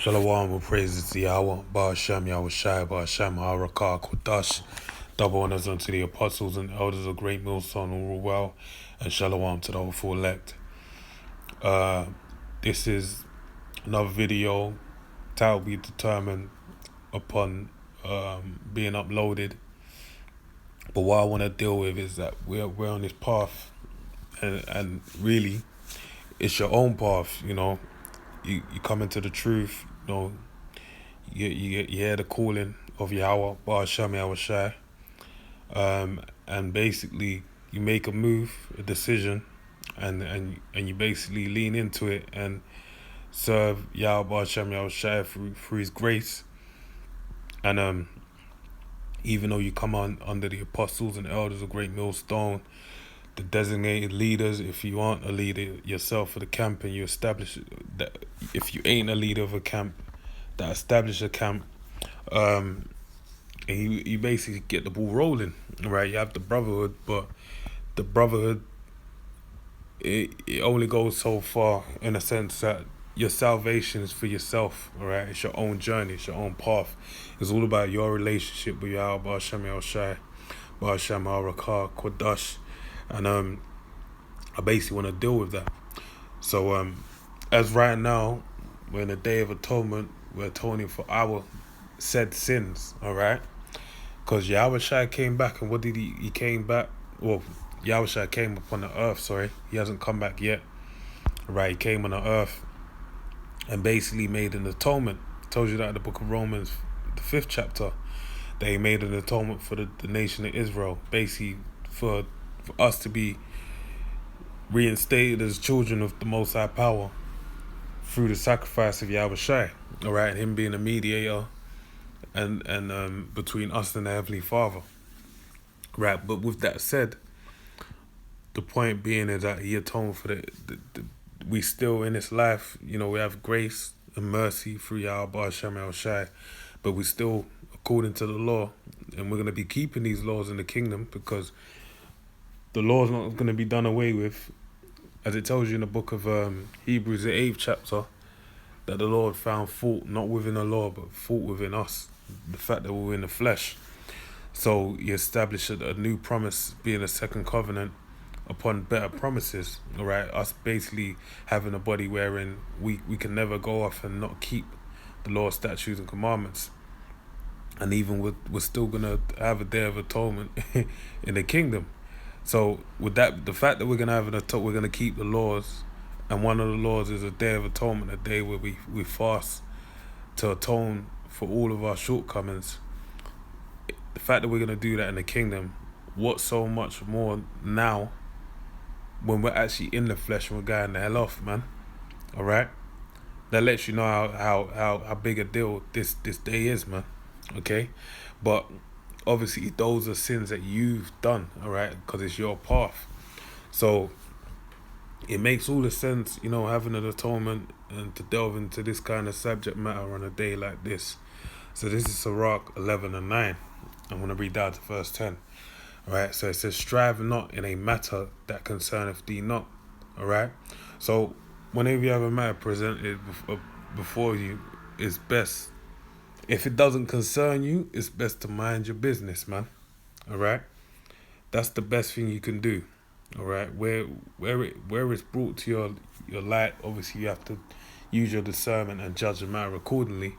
Shalom will praises to Yahweh, Ba'ashem Yahushai, Ba'ashem Ha'arakah Kodash. Double honors unto the apostles and elders of Great Millstone who rule well, and shalom to the hopeful elect. This is another video that will be determined upon being uploaded. But what I want to deal with is that we're on this path, and really, it's your own path. You come into the truth. You hear the calling of Yahweh, Ba'ashem Yahushai, and basically you make a move, a decision, and you basically lean into it and serve Yahweh, Ba'ashem Yahushai through His grace. And even though you come on under the apostles and elders of Great Millstone, the designated leaders, if you aren't a leader yourself for the camp and you establish that, if you ain't a leader of a camp, that establish a camp, and you basically get the ball rolling, right? You have the brotherhood, but the brotherhood, it only goes so far, in a sense that your salvation is for yourself, all right? It's your own journey, it's your own path. It's all about your relationship with Yahweh, Ba'ashem Yahushai, Ba'ashem Ha'arakah Kodash. And I basically want to deal with that. So as right now, we're in the Day of Atonement. We're atoning for our said sins, all right? Because Yahushua came back, and what did he came back? Well, Yahushua came upon the earth, sorry. He hasn't come back yet, right? He came on the earth and basically made an atonement. I told you that in the book of Romans, the 5th chapter, that he made an atonement for the nation of Israel, basically for us to be reinstated as children of the Most High Power through the sacrifice of Yahushua, all right, him being a mediator and between us and the Heavenly Father, right? But with that said, the point being is that he atoned for the we still in this life, we have grace and mercy through Yahweh Ba'ashem Yahushai, but we still, according to the law, and we're going to be keeping these laws in the kingdom, because the law is not going to be done away with. As it tells you in the book of Hebrews, the 8th chapter, that the Lord found fault not within the law, but fault within us, the fact that we're in the flesh. So he established a new promise, being a second covenant upon better promises, all right? Us basically having a body wherein we can never go off and not keep the law, statutes, and commandments. And even we're still going to have a Day of Atonement in the kingdom. So with that, the fact that we're gonna we're gonna keep the laws, and one of the laws is a Day of Atonement, a day where we fast to atone for all of our shortcomings. The fact that we're gonna do that in the kingdom, what so much more now, when we're actually in the flesh and we're going the hell off, man. All right, that lets you know how big a deal this day is, man. Okay, but obviously those are sins that you've done, all right, because it's your path. So it makes all the sense, having an atonement and to delve into this kind of subject matter on a day like this. So this is Sirach 11:9. I'm going to read down to verse 10. All right, so it says, strive not in a matter that concerneth thee not. All right, so whenever you have a matter presented before you, it's best, if it doesn't concern you, it's best to mind your business, man. All right? That's the best thing you can do. All right? Where it's brought to your light, obviously you have to use your discernment and judge the matter accordingly.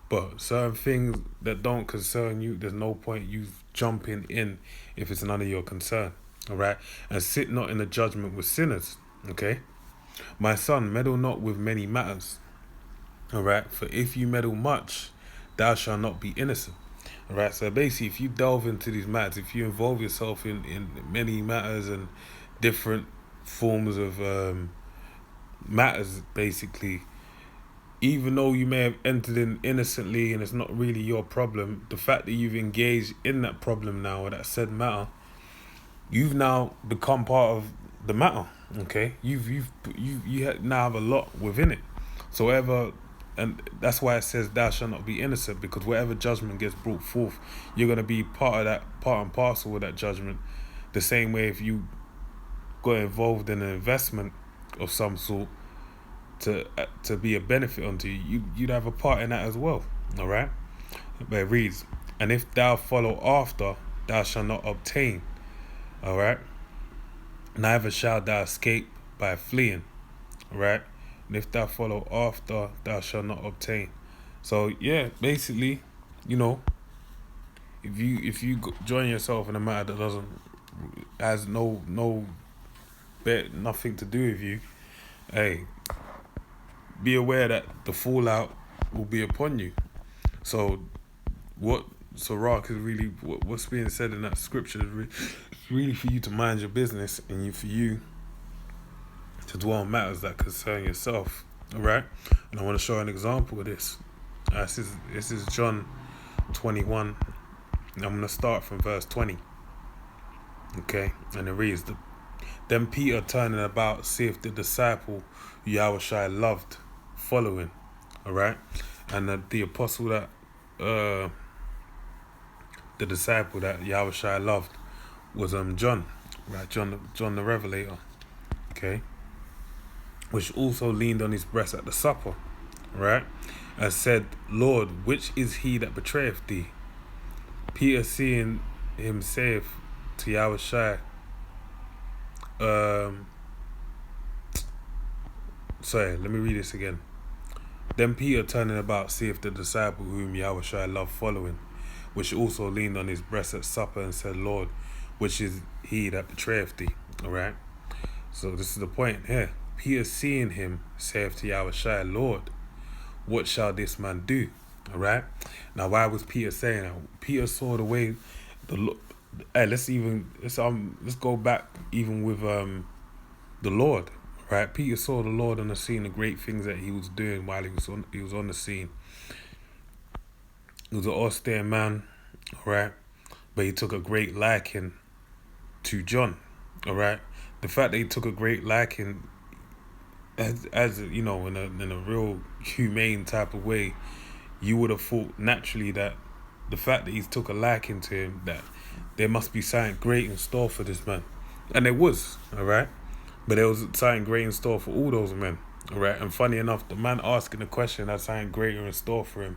But certain things that don't concern you, there's no point you jumping in if it's none of your concern. All right? And sit not in the judgment with sinners. Okay? My son, meddle not with many matters. All right? For if you meddle much, thou shalt not be innocent. All right, so basically, if you delve into these matters, if you involve yourself in many matters and different forms of matters, basically, even though you may have entered in innocently and it's not really your problem, the fact that you've engaged in that problem now, or that said matter, you've now become part of the matter. Okay, you now have a lot within it. So whatever. And that's why it says thou shalt not be innocent, because whatever judgment gets brought forth, you're going to be part and parcel with that judgment. The same way if you got involved in an investment of some sort, to be a benefit unto you, you'd have a part in that as well. All right. But it reads, and if thou follow after, thou shalt not obtain. All right. Neither shalt thou escape by fleeing. All right. And if thou follow after, thou shalt not obtain. So yeah, basically, you know, if you join yourself in a matter that has nothing to do with you, hey, be aware that the fallout will be upon you. So Rock is really what's being said in that scripture is really for you to mind your business and for you to dwell on matters that concern yourself. All right, and I want to show an example of this. This is John 21. I'm going to start from verse 20. Okay, and it reads, Then Peter turning about seeth the disciple who Yahushua loved following. All right, and the apostle that the disciple that Yahushua loved was John, right? John the Revelator. Okay, which also leaned on his breast at the supper, right, and said, Lord, which is he that betrayeth thee? Peter seeing him saith to Yahushua, sorry, let me read this again. Then Peter turning about seeth the disciple whom Yahushua loved following, which also leaned on his breast at supper, and said, Lord, which is he that betrayeth thee? All right. So this is the point here. Peter seeing him saith to Yahushua, Lord, what shall this man do? All right. Now, why was Peter saying that? Peter saw the way let's go back even with the Lord. Right, Peter saw the Lord on the scene, the great things that he was doing while he was on the scene. He was an austere man, all right, but he took a great liking to John, all right. The fact that he took a great liking, as you know, in a real humane type of way, you would have thought naturally that the fact that he took a liking to him, that there must be something great in store for this man, and there was, all right. But there was something great in store for all those men, all right? And funny enough, the man asking the question had something greater in store for him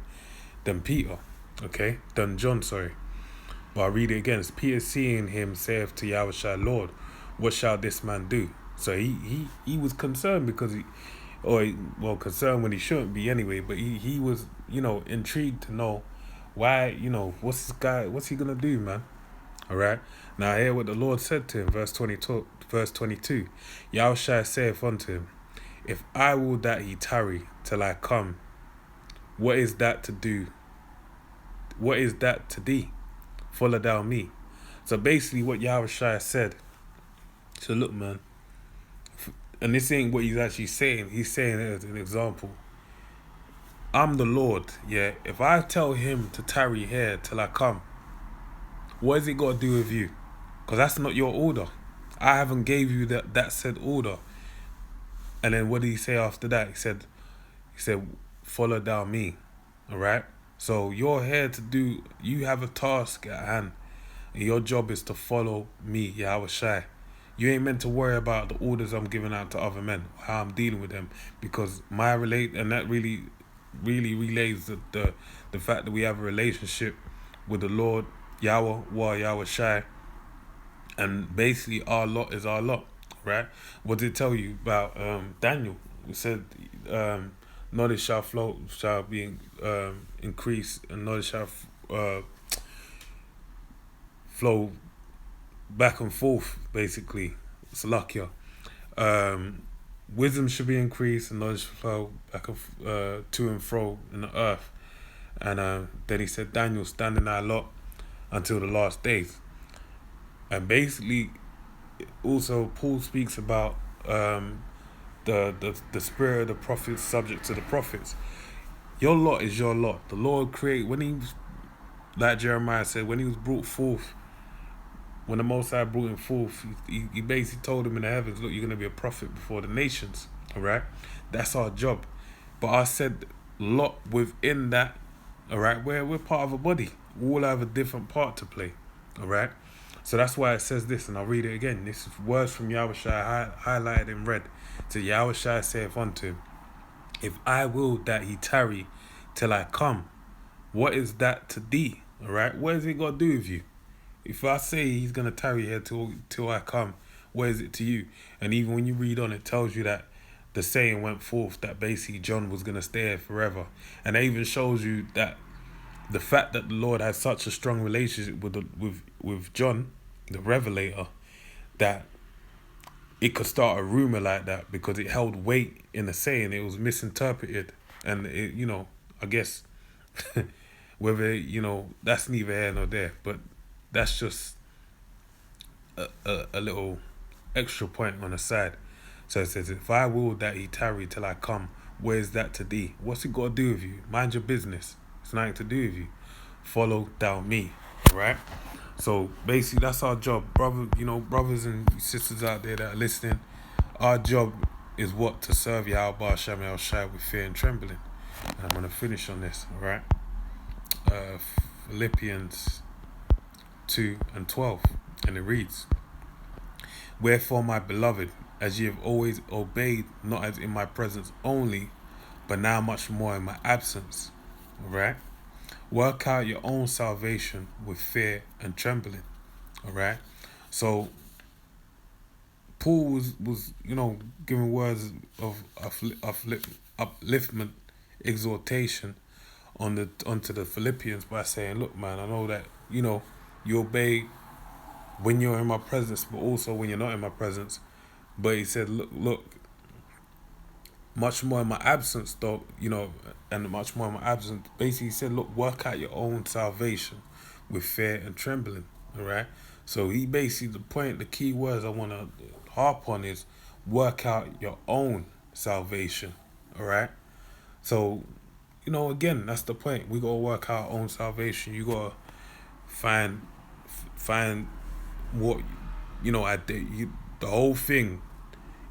than Peter, okay? Than John, sorry. But I'll read it again. It's Peter seeing him saith to Yahushua, Lord, what shall this man do? So he was concerned because concerned when he shouldn't be anyway, but he was, intrigued to know why, what's he going to do, man? All right. Now hear what the Lord said to him, verse 22. Yahushua saith unto him, if I will that he tarry till I come, what is that to do? What is that to thee? Follow thou me. So basically what Yahushua said, so look, man, and this ain't what he's actually saying. He's saying it as an example. I'm the Lord, yeah. If I tell him to tarry here till I come, what has it got to do with you? Because that's not your order. I haven't gave you that said order. And then what did he say after that? He said, follow thou me. All right? So you're here you have a task at hand. And your job is to follow me, Yahushua. You ain't meant to worry about the orders I'm giving out to other men, how I'm dealing with them. Because and that really, really relays the fact that we have a relationship with the Lord, Yahushua. And basically our lot is our lot, right? What did it tell you about Daniel? It said knowledge shall be increased, and knowledge shall flow back and forth, basically. Salakia. Wisdom should be increased, and knowledge should flow back to and fro in the earth. And then he said, Daniel, stand in our lot until the last days. And basically, also Paul speaks about the spirit of the prophets subject to the prophets. Your lot is your lot. The Lord created, like Jeremiah said, when he was brought forth, when the Most High brought him forth, he basically told him in the heavens, look, you're going to be a prophet before the nations, all right? That's our job. But I said lot within that, all right? We're part of a body. We all have a different part to play, all right? So that's why it says this, and I'll read it again. This is words from Yahushua highlighted in red. To Yahushua saith unto him, If I will that he tarry till I come, what is that to thee? All right, what has it got to do with you? If I say he's gonna tarry here till I come, what is it to you? And even when you read on, it tells you that the saying went forth that basically John was gonna stay here forever, and it even shows you that the fact that the Lord has such a strong relationship with John, the Revelator, that it could start a rumor like that because it held weight in the saying. It was misinterpreted, and it, I guess whether that's neither here nor there, but that's just a little extra point on the side. So it says, if I will that he tarry till I come, where's that to thee? What's it got to do with you? Mind your business. It's nothing to do with you. Follow down me, right? So basically, that's our job, brothers and sisters out there that are listening. Our job is what? To serve Yahweh Shem El Shai with fear and trembling. And I'm going to finish on this, all right? Philippians 2:12, and it reads, wherefore, my beloved, as ye have always obeyed, not as in my presence only, but now much more in my absence, all right? Work out your own salvation with fear and trembling, all right? So Paul was giving words of upliftment, exhortation onto the Philippians by saying, look, man, I know that you obey when you're in my presence, but also when you're not in my presence. But he said, look, much more in my absence, though, and much more in my absence. Basically, he said, look, work out your own salvation with fear and trembling, all right? So he basically, the key words I want to harp on is work out your own salvation, all right? So, again, that's the point. We got to work out our own salvation. You got to find what, the whole thing.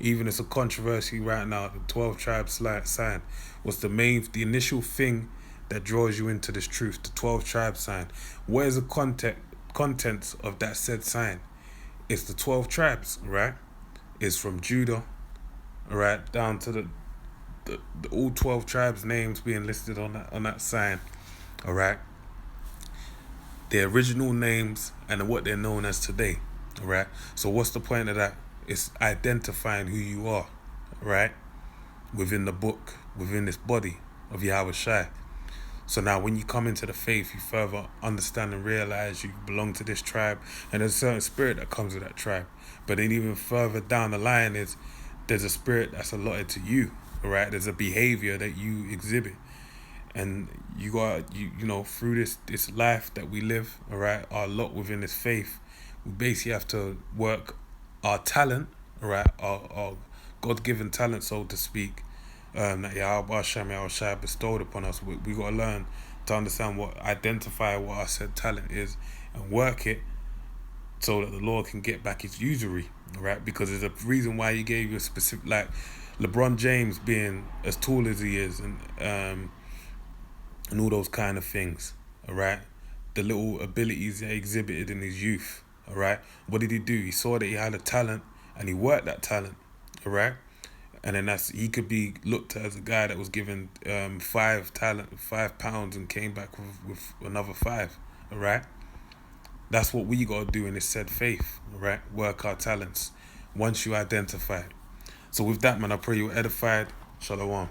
Even it's a controversy right now, the 12 tribes sign was the initial thing that draws you into this truth, the 12 tribes sign. What is the contents of that said sign? It's the 12 tribes, right? It's from Judah, all right, down to the all 12 tribes names being listed on that sign, all right? Their original names and what they're known as today, all right? So what's the point of that? It's identifying who you are, right? Within the book, within this body of Yahweh Shai. So now when you come into the faith, you further understand and realize you belong to this tribe, and there's a certain spirit that comes with that tribe. But then even further down the line there's a spirit that's allotted to you, all right? There's a behavior that you exhibit. And you got, through this life that we live, all right, our lot within this faith, we basically have to work our talent, right, our God-given talent, so to speak, that Yahweh Shem El Shai bestowed upon us. We got to learn to identify what our said talent is and work it so that the Lord can get back his usury, right? Because there's a reason why he gave you a specific, like LeBron James being as tall as he is, and all those kind of things, all right? The little abilities that he exhibited in his youth. All right. What did he do? He saw that he had a talent and he worked that talent. All right. And then he could be looked at as a guy that was given 5 pounds and came back with another 5. All right. That's what we got to do in this said faith. All right. Work our talents once you identify it. So with that, man, I pray you're edified. Shalom.